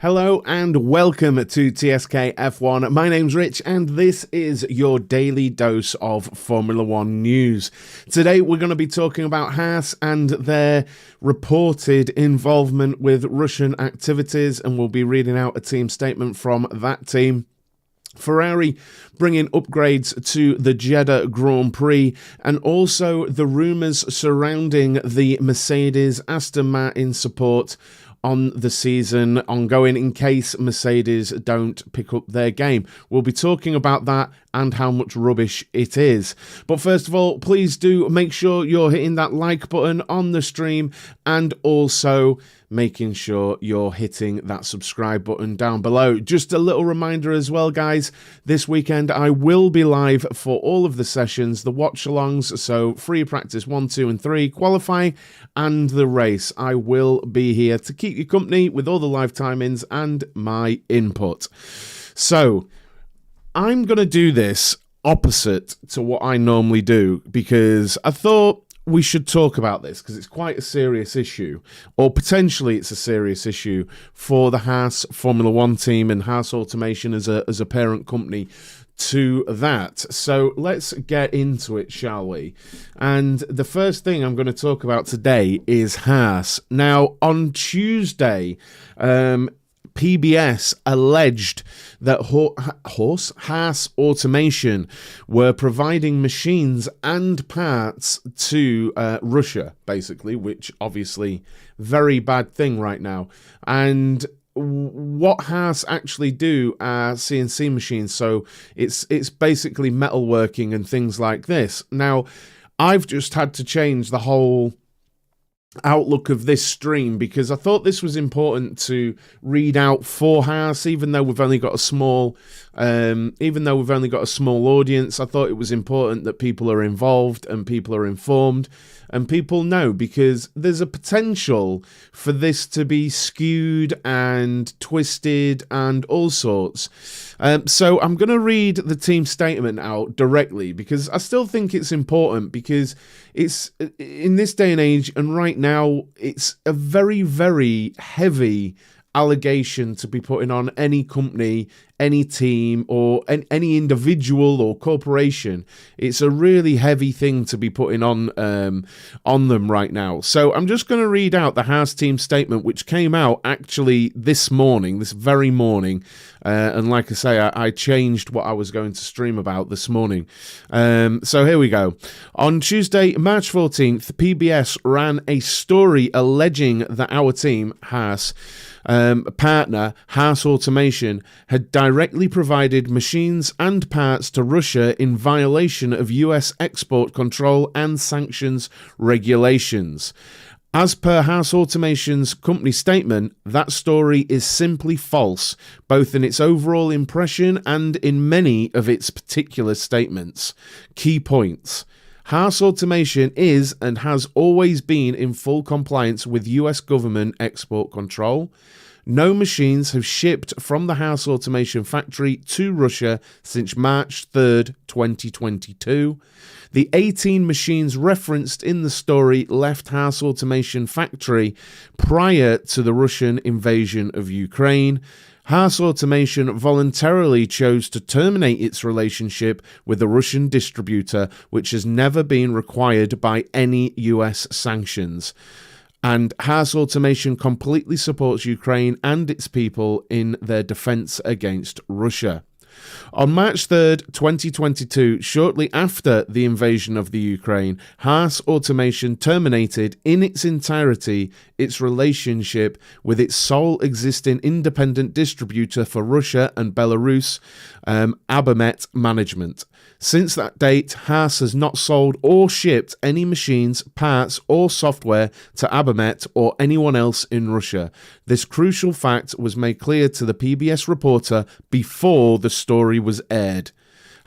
Hello and welcome to TSK F1. My name's Rich and this is your daily dose of Formula One news. Today we're going to be talking about Haas and their reported involvement with Russian activities, and we'll be reading out a team statement from that team. Ferrari bringing upgrades to the Jeddah Grand Prix, and also the rumours surrounding the Mercedes Aston Martin support on the season ongoing in case Mercedes don't pick up their game. We'll be talking about that and how much rubbish it is. But first of all, please do make sure you're hitting that like button on the stream and also making sure you're hitting that subscribe button down below. Just a little reminder as well, guys, this weekend I will be live for all of the sessions, the watch-alongs, so free practice 1, 2 and 3, qualifying and the race. I will be here to keep you company with all the live timings and my input. So I'm going to do this opposite to what I normally do because I thought we should talk about this because it's quite a serious issue, or potentially it's a serious issue for the Haas Formula One team and Haas Automation as a parent company to that. So let's get into it, shall we? And the first thing I'm going to talk about today is Haas. Now, on Tuesday, PBS alleged that Haas Automation were providing machines and parts to Russia, basically, which obviously very bad thing right now. And what Haas actually do are CNC machines, so it's basically metalworking and things like this. Now, I've just had to change the whole outlook of this stream because I thought this was important to read out for Haas, even though we've only got a small audience. I thought it was important that people are involved and people are informed and people know, because there's a potential for this to be skewed and twisted and all sorts. So I'm going to read the team statement out directly because I still think it's important, because it's in this day and age and right now it's a very, very heavy allegation to be putting on any company, any team, or any individual or corporation. It's a really heavy thing to be putting on them right now. So I'm just going to read out the Haas team statement, which came out actually this morning, this very morning. And like I say, I changed what I was going to stream about this morning. So here we go. On Tuesday, March 14th, PBS ran a story alleging that our team, Haas, partner Haas Automation, had directly provided machines and parts to Russia in violation of US export control and sanctions regulations. As per Haas Automation's company statement, that story is simply false, both in its overall impression and in many of its particular statements. Key points. Haas Automation is and has always been in full compliance with US government export control. No machines have shipped from the Haas Automation factory to Russia since March 3rd, 2022. The 18 machines referenced in the story left Haas Automation factory prior to the Russian invasion of Ukraine. Haas Automation voluntarily chose to terminate its relationship with the Russian distributor, which has never been required by any US sanctions. And Haas Automation completely supports Ukraine and its people in their defense against Russia. On March 3rd, 2022, shortly after the invasion of the Ukraine, Haas Automation terminated in its entirety its relationship with its sole existing independent distributor for Russia and Belarus, Abamet Management. Since that date, Haas has not sold or shipped any machines, parts, or software to Abamet or anyone else in Russia. This crucial fact was made clear to the PBS reporter before the story was aired.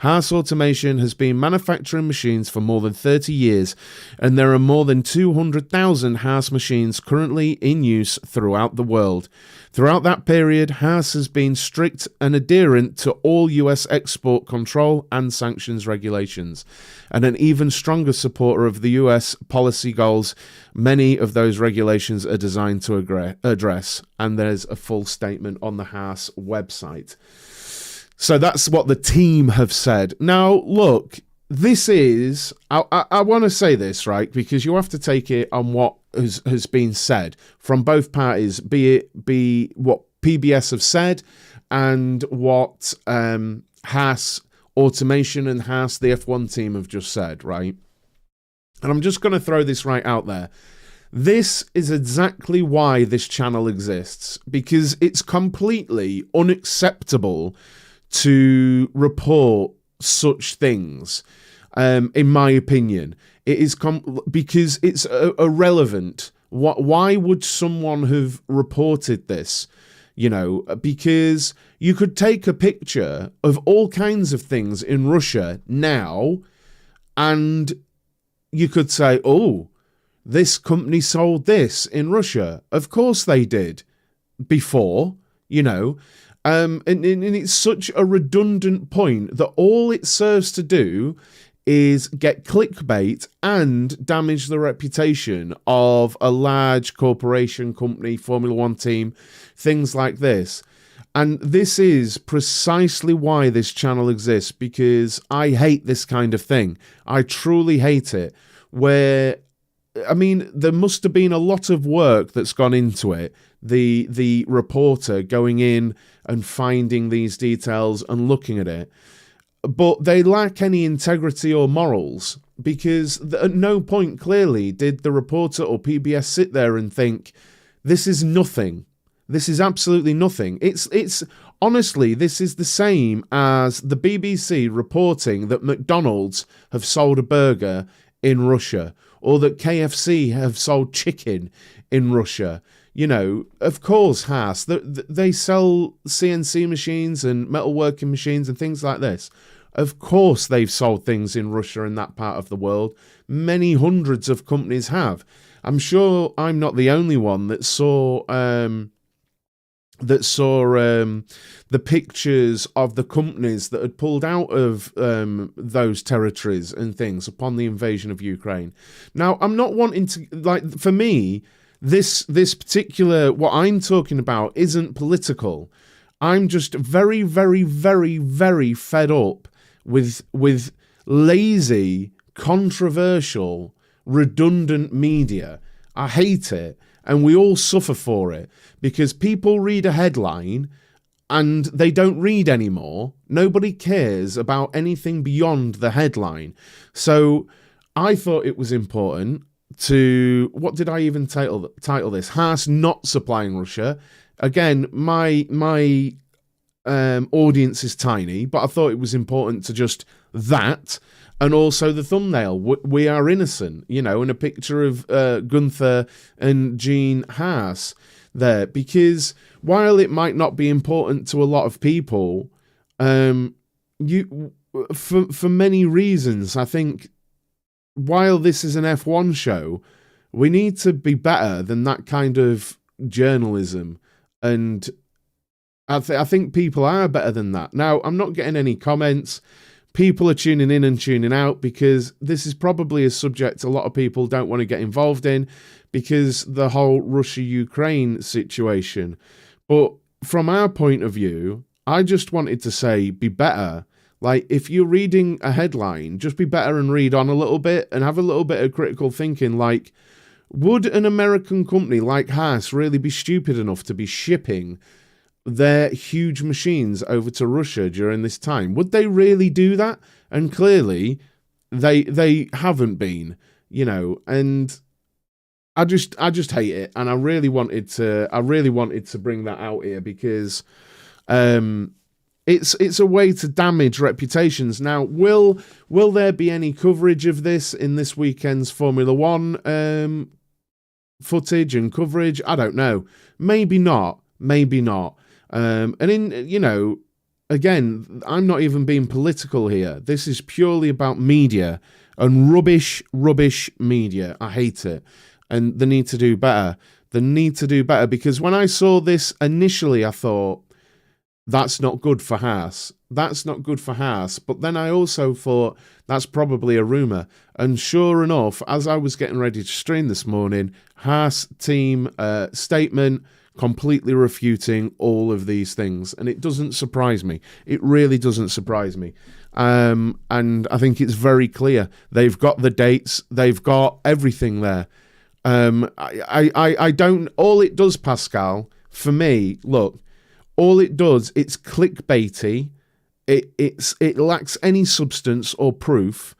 Haas Automation has been manufacturing machines for more than 30 years, and there are more than 200,000 Haas machines currently in use throughout the world. Throughout that period, Haas has been strict and adherent to all US export control and sanctions regulations, and an even stronger supporter of the US policy goals many of those regulations are designed to address. And there's a full statement on the Haas website. So that's what the team have said. Now, look, this is, I want to say this, right, because you have to take it on what has been said from both parties, be what PBS have said and what Haas Automation and Haas, the F1 team, have just said, right? And I'm just going to throw this right out there. This is exactly why this channel exists, because it's completely unacceptable to report such things, in my opinion. It is because it's irrelevant. Why would someone have reported this? You know, because you could take a picture of all kinds of things in Russia now, and you could say, oh, this company sold this in Russia. Of course they did before, you know. And it's such a redundant point that all it serves to do is get clickbait and damage the reputation of a large corporation, company, Formula One team, things like this. And this is precisely why this channel exists, because I hate this kind of thing. I truly hate it. Where, I mean, there must have been a lot of work that's gone into it. The reporter going in and finding these details and looking at it. But they lack any integrity or morals, because at no point clearly did the reporter or PBS sit there and think, this is nothing. This is absolutely nothing. It's honestly, this is the same as the BBC reporting that McDonald's have sold a burger in Russia, or that KFC have sold chicken in Russia. You know, of course, Haas, they sell CNC machines and metalworking machines and things like this. Of course, they've sold things in Russia and that part of the world. Many hundreds of companies have. I'm sure I'm not the only one that saw the pictures of the companies that had pulled out of those territories and things upon the invasion of Ukraine. Now, I'm not wanting to, like, for me, this particular, what I'm talking about isn't political. I'm just very, very, very, very fed up with lazy, controversial, redundant media. I hate it, and we all suffer for it, because people read a headline and they don't read anymore. Nobody cares about anything beyond the headline. So I thought it was important to, what did I even title this? Haas not supplying Russia. Again, my audience is tiny, but I thought it was important to just that, and also the thumbnail, we are innocent, you know, and a picture of Gunther and Gene Haas there, because while it might not be important to a lot of people, for many reasons, I think while this is an F1 show, we need to be better than that kind of journalism, and I think people are better than that. Now, I'm not getting any comments. People are tuning in and tuning out because this is probably a subject a lot of people don't want to get involved in, because the whole Russia-Ukraine situation. But from our point of view, I just wanted to say, be better. Like, if you're reading a headline, just be better and read on a little bit and have a little bit of critical thinking. Like, would an American company like Haas really be stupid enough to be shipping their huge machines over to Russia during this time? Would they really do that? And clearly they haven't been, you know, and I just hate it, and I really wanted to bring that out here, because it's a way to damage reputations. Now, will there be any coverage of this in this weekend's Formula One footage and coverage? I don't know. Maybe not. And in, you know, again, I'm not even being political here. This is purely about media and rubbish media. I hate it. And they need to do better. They need to do better, because when I saw this initially, I thought, that's not good for Haas. That's not good for Haas. But then I also thought, that's probably a rumour. And sure enough, as I was getting ready to stream this morning, Haas team statement completely refuting all of these things. And it doesn't surprise me. It really doesn't surprise me. And I think it's very clear. They've got the dates. They've got everything there. I don't... All it does, Pascal, for me, look, all it does, it's clickbaity. It lacks any substance or proof,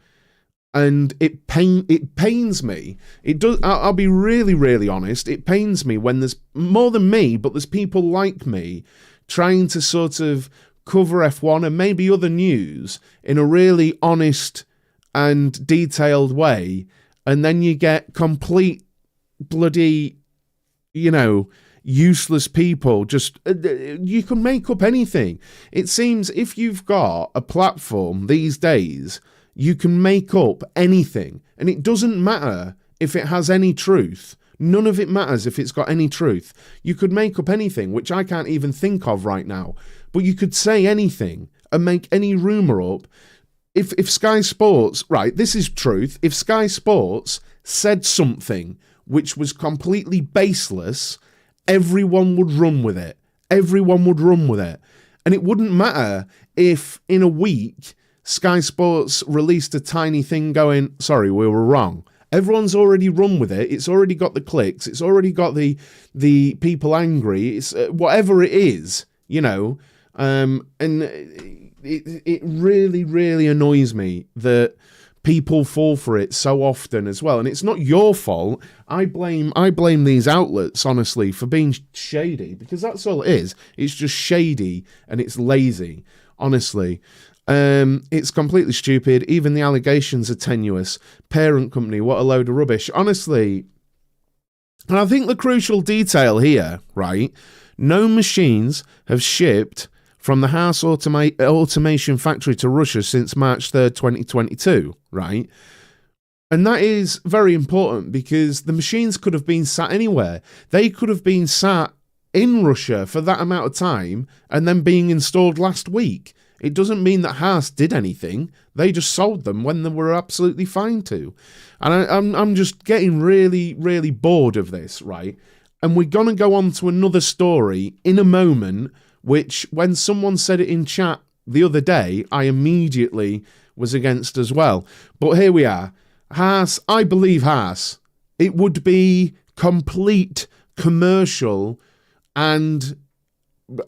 and it pains me. It does. I'll be really honest. It pains me when there's more than me, but there's people like me trying to sort of cover F1 and maybe other news in a really honest and detailed way, and then you get complete bloody, useless people. Just you can make up anything. It seems if you've got a platform these days, you can make up anything, and it doesn't matter if it has any truth. None of it matters if it's got any truth. You could make up anything, which I can't even think of right now, but you could say anything and make any rumour up. If Sky Sports, right, this is truth, if Sky Sports said something which was completely baseless, everyone would run with it. Everyone would run with it. And it wouldn't matter if in a week Sky Sports released a tiny thing going, sorry, we were wrong. Everyone's already run with it. It's already got the clicks. It's already got the people angry. It's whatever it is, and it really annoys me that people fall for it so often as well. And it's not your fault. I blame these outlets, honestly, for being shady, because that's all it is. It's just shady and it's lazy, honestly. It's completely stupid. Even the allegations are tenuous. Parent company, what a load of rubbish. Honestly, and I think the crucial detail here, right? No machines have shipped from the Haas Automation factory to Russia since March 3rd, 2022, right? And that is very important, because the machines could have been sat anywhere. They could have been sat in Russia for that amount of time and then being installed last week. It doesn't mean that Haas did anything. They just sold them when they were absolutely fine to. And I'm just getting really bored of this, right? And we're going to go on to another story in a moment, which when someone said it in chat the other day, I immediately was against as well. But here we are. Haas, I believe Haas. It would be complete commercial and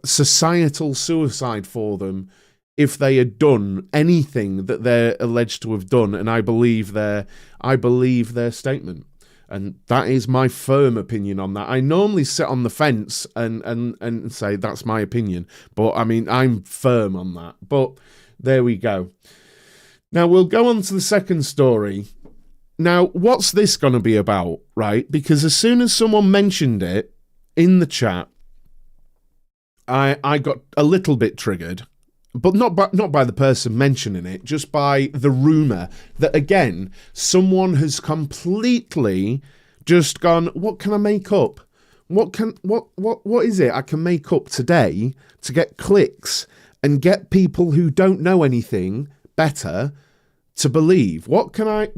societal suicide for them if they had done anything that they're alleged to have done, and I believe their statement. And that is my firm opinion on that. I normally sit on the fence and say that's my opinion, but I mean, I'm firm on that. But there we go. Now we'll go on to the second story. Now, what's this going to be about, right? Because as soon as someone mentioned it in the chat, I got a little bit triggered. But not by the person mentioning it, just by the rumour that, again, someone has completely just gone, what can I make up? What is it I can make up today to get clicks and get people who don't know anything better to believe? What can I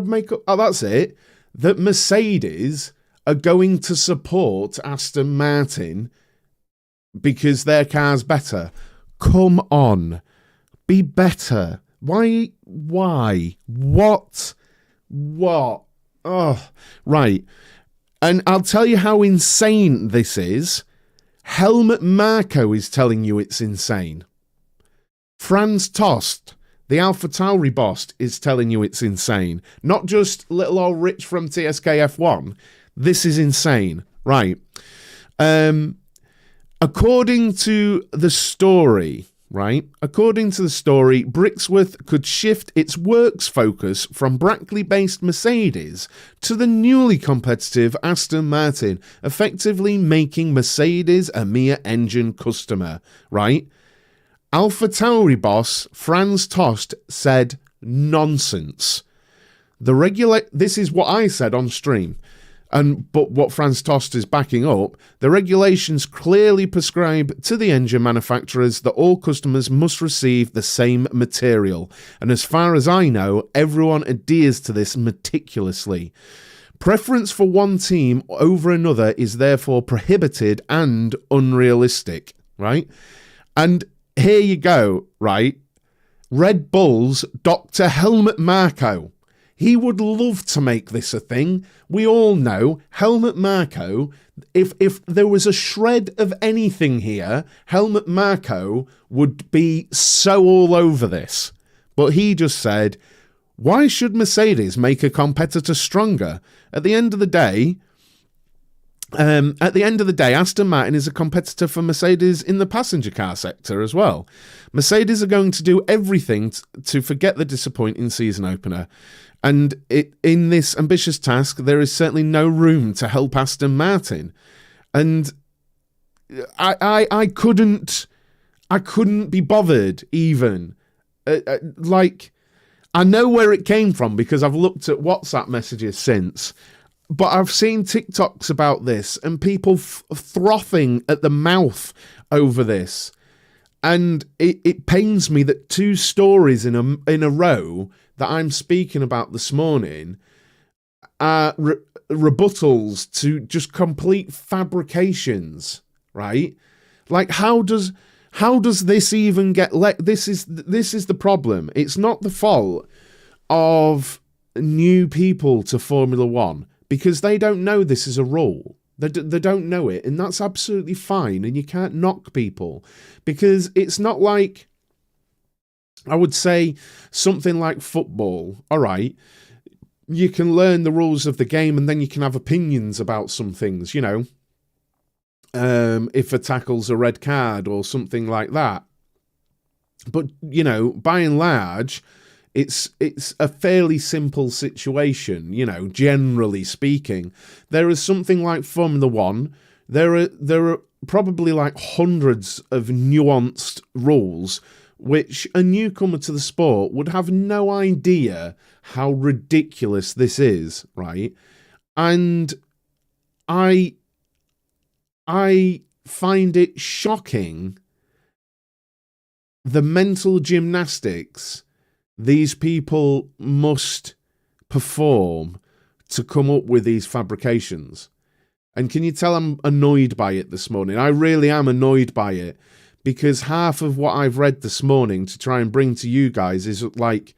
make up? Oh, that's it. That Mercedes are going to support Aston Martin because their car's better. Come on. Be better. Why? What? Oh, right. And I'll tell you how insane this is. Helmut Marko is telling you it's insane. Franz Tost, the AlphaTauri boss, is telling you it's insane. Not just little old Rich from TSK-F1. This is insane. Right. According to the story, right? According to the story, Brixworth could shift its works focus from Brackley-based Mercedes to the newly competitive Aston Martin, effectively making Mercedes a mere engine customer, right? AlphaTauri boss Franz Tost said nonsense. This is what I said on stream. But what Franz Tost is backing up, the regulations clearly prescribe to the engine manufacturers that all customers must receive the same material. And as far as I know, everyone adheres to this meticulously. Preference for one team over another is therefore prohibited and unrealistic, right? And here you go, right? Red Bull's Dr. Helmut Marko. He would love to make this a thing. We all know Helmut Marko, if there was a shred of anything here, Helmut Marko would be so all over this. But he just said, why should Mercedes make a competitor stronger? At the end of the day, Aston Martin is a competitor for Mercedes in the passenger car sector as well. Mercedes are going to do everything to forget the disappointing season opener. And in this ambitious task, there is certainly no room to help Aston Martin. And I couldn't be bothered even. I know where it came from because I've looked at WhatsApp messages since. But I've seen TikToks about this and people frothing at the mouth over this. And it pains me that two stories in a row that I'm speaking about this morning are rebuttals to just complete fabrications, right? Like, how does this even get this is the problem. It's not the fault of new people to Formula One because they don't know this is a rule. They don't know it, and that's absolutely fine, and you can't knock people because it's not like, I would say, something like football. All right, you can learn the rules of the game and then you can have opinions about some things, you know, if a tackle's a red card or something like that. But, you know, by and large, it's a fairly simple situation, you know, generally speaking. There is something like Formula One. There are probably like hundreds of nuanced rules which a newcomer to the sport would have no idea how ridiculous this is, right? And I find it shocking the mental gymnastics these people must perform to come up with these fabrications. And can you tell I'm annoyed by it this morning? I really am annoyed by it, because half of what I've read this morning to try and bring to you guys is like,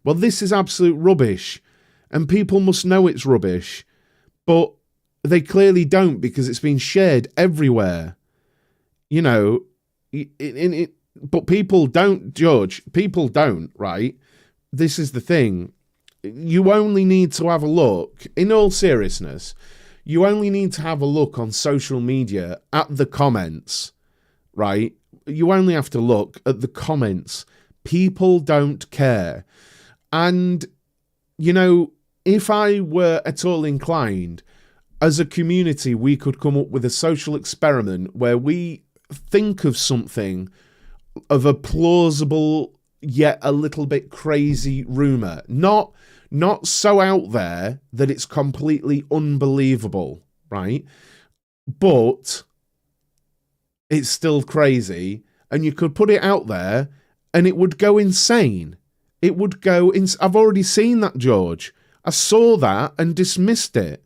well, this is absolute rubbish, and people must know it's rubbish, but they clearly don't because it's been shared everywhere. You know, but people don't judge. People don't, right? This is the thing. You only need to have a look, in all seriousness, you only need to have a look on social media at the comments, right? You only have to look at the comments. People don't care. And, you know, if I were at all inclined, as a community, we could come up with a social experiment where we think of something of a plausible yet a little bit crazy rumour. Not so out there that it's completely unbelievable, right? But it's still crazy, and you could put it out there and it would go insane. It would go I've already seen that, George. I saw that and dismissed it.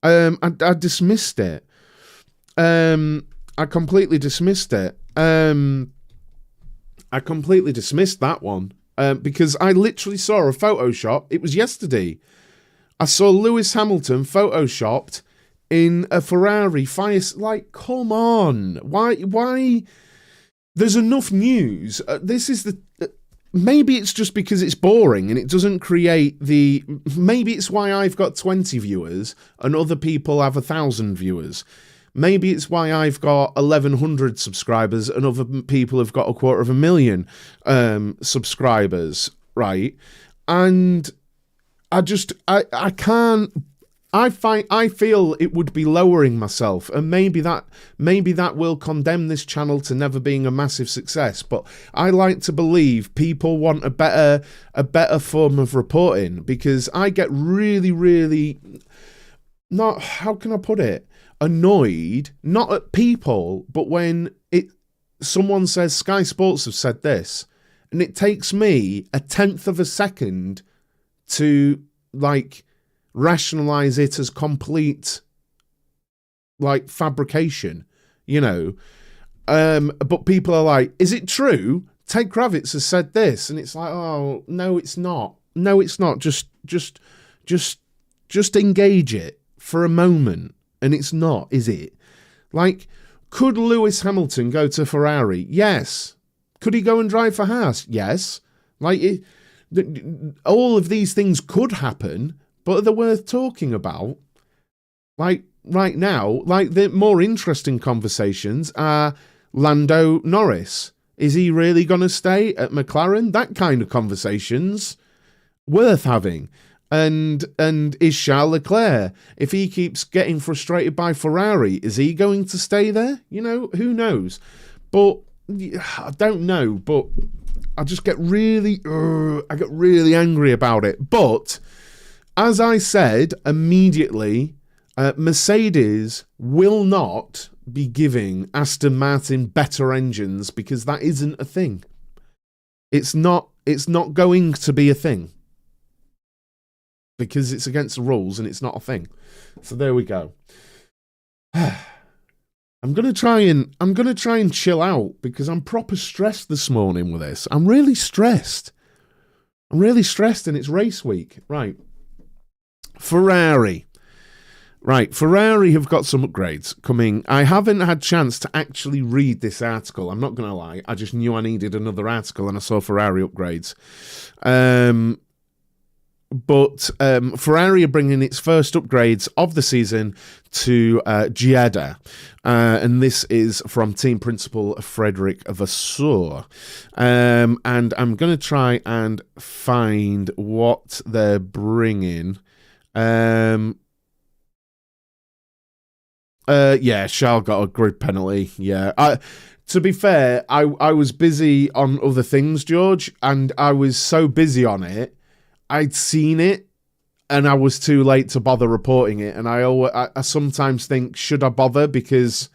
I dismissed it. I completely dismissed it. I completely dismissed that one because I literally saw a Photoshop. It was yesterday. I saw Lewis Hamilton photoshopped in a Ferrari fire. Like, come on. Why? There's enough news. This is the... Maybe it's just because it's boring and it doesn't create the... Maybe it's why I've got 20 viewers and other people have 1,000 viewers. Maybe it's why I've got 1,100 subscribers and other people have got 250,000 subscribers, right? And I can't. I feel it would be lowering myself, and maybe that will condemn this channel to never being a massive success. But I like to believe people want a better form of reporting, because I get really not, how can I put it, annoyed, not at people, but when someone says Sky Sports have said this, and it takes me a tenth of a second to like rationalize it as complete like fabrication, you know. But people are like, is it true? Ted Kravitz has said this, and it's like, oh no, it's not. No, it's not. Just engage it for a moment, and it's not, is it? Like, could Lewis Hamilton go to Ferrari? Yes. Could he go and drive for Haas? Yes. Like, all of these things could happen, but they're worth talking about. Like, right now, like, the more interesting conversations are Lando Norris. Is he really going to stay at McLaren? That kind of conversations worth having. And is Charles Leclerc, if he keeps getting frustrated by Ferrari, is he going to stay there? You know, who knows? But I don't know. But I just get really angry about it. But as I said immediately, Mercedes will not be giving Aston Martin better engines, because that isn't a thing. It's not going to be a thing, because it's against the rules and it's not a thing. So there we go. I'm gonna try and chill out, because I'm proper stressed this morning with this. I'm really stressed, and it's race week. Right. Ferrari have got some upgrades coming. I haven't had chance to actually read this article, I'm not gonna lie. I just knew I needed another article, and I saw Ferrari upgrades. But Ferrari are bringing its first upgrades of the season to Jeddah. And this is from team principal Frederick Vasseur. And I'm going to try and find what they're bringing. Yeah, Charles got a grid penalty. Yeah. To be fair, I was busy on other things, George, and I was so busy on it, I'd seen it, and I was too late to bother reporting it. And I sometimes think, should I bother? Because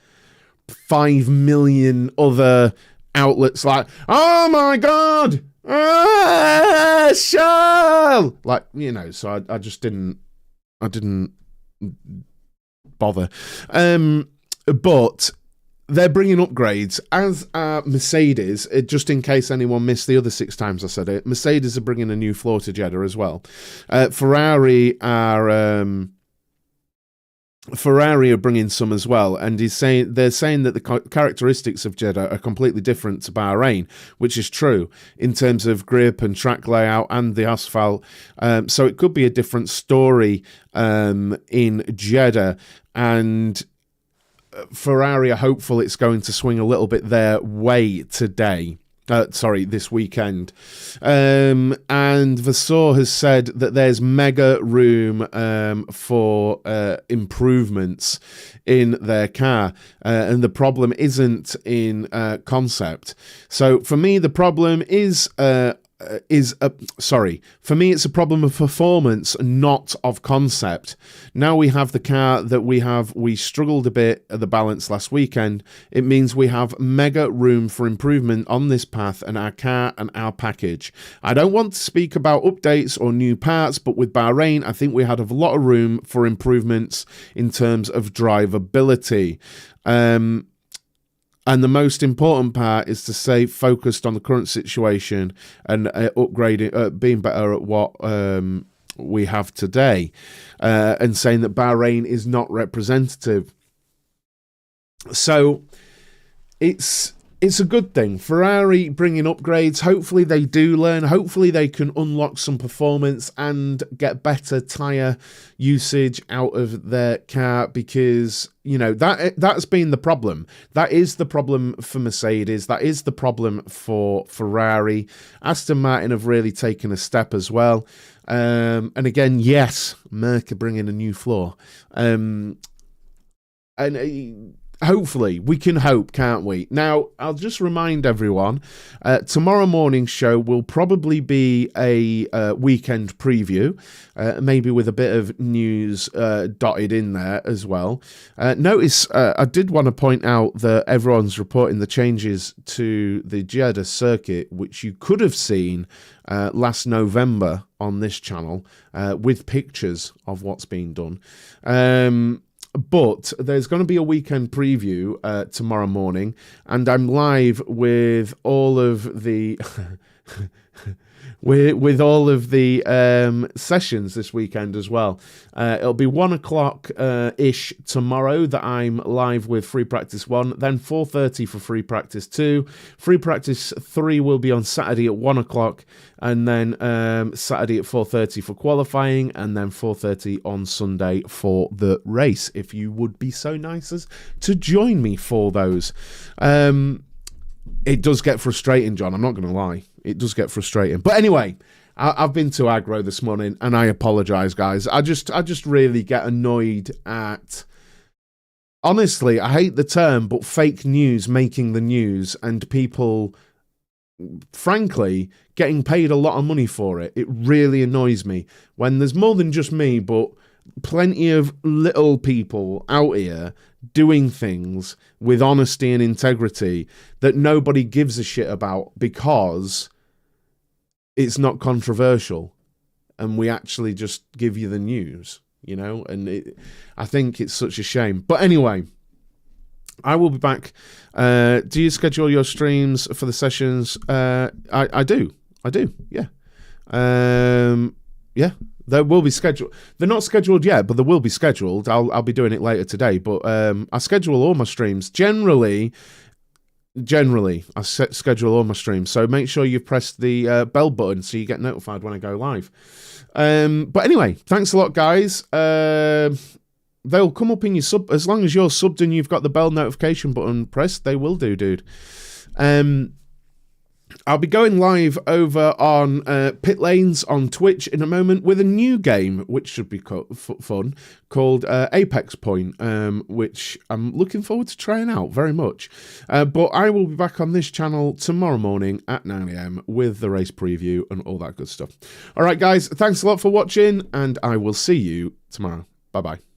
5 million other outlets like, oh my God, Charles! Like, you know, so I just didn't bother. But they're bringing upgrades, as are Mercedes. Just in case anyone missed the other 6 times I said it, Mercedes are bringing a new floor to Jeddah as well. Ferrari are bringing some as well, and they're saying that the characteristics of Jeddah are completely different to Bahrain, which is true in terms of grip and track layout and the asphalt. So it could be a different story in Jeddah, and Ferrari are hopeful it's going to swing a little bit their way today. This weekend. And Vasseur has said that there's mega room for improvements in their car. And the problem isn't in concept. So for me, the problem for me, it's a problem of performance, not of concept. Now we have the car that we struggled a bit at the balance last weekend. It means we have mega room for improvement on this path and our car and our package. I don't want to speak about updates or new parts, but with Bahrain, I think we had a lot of room for improvements in terms of drivability. And the most important part is to stay focused on the current situation and upgrading, being better at what we have today, and saying that Bahrain is not representative. So it's it's a good thing. Ferrari bringing upgrades. Hopefully they do learn. Hopefully they can unlock some performance and get better tyre usage out of their car, because, you know, that's been the problem. That is the problem for Mercedes. That is the problem for Ferrari. Aston Martin have really taken a step as well. And again, yes, Merc are bringing a new floor. Hopefully, we can hope, can't we? Now, I'll just remind everyone, tomorrow morning's show will probably be a weekend preview, maybe with a bit of news dotted in there as well. Notice, I did want to point out that everyone's reporting the changes to the Jeddah circuit, which you could have seen last November on this channel, with pictures of what's being done. But there's going to be a weekend preview tomorrow morning, and I'm live with all of the with all of the sessions this weekend as well. It'll be 1 o'clock ish tomorrow that I'm live with Free Practice 1, then 4:30 for Free Practice 2. Free Practice 3 will be on Saturday at 1 o'clock, and then Saturday at 4:30 for qualifying, and then 4:30 on Sunday for the race, if you would be so nice as to join me for those. It does get frustrating, John, I'm not going to lie. It does get frustrating. But anyway, I've been too aggro this morning, and I apologise, guys. I just really get annoyed at... Honestly, I hate the term, but fake news making the news, and people, frankly, getting paid a lot of money for it. It really annoys me when there's more than just me, but plenty of little people out here doing things with honesty and integrity that nobody gives a shit about because it's not controversial, and we actually just give you the news, you know, and I think it's such a shame. But anyway, I will be back. Do you schedule your streams for the sessions? I do, yeah. Yeah, they will be scheduled. They're not scheduled yet, but they will be scheduled. I'll be doing it later today. But I schedule all my streams. Generally, I schedule all my streams. So make sure you've pressed the bell button so you get notified when I go live. But anyway, thanks a lot, guys. They'll come up in your sub. As long as you're subbed and you've got the bell notification button pressed, they will do, dude. I'll be going live over on Pit Lanes on Twitch in a moment with a new game, which should be fun, called Apex Point, which I'm looking forward to trying out very much. But I will be back on this channel tomorrow morning at 9 AM with the race preview and all that good stuff. All right, guys, thanks a lot for watching, and I will see you tomorrow. Bye-bye.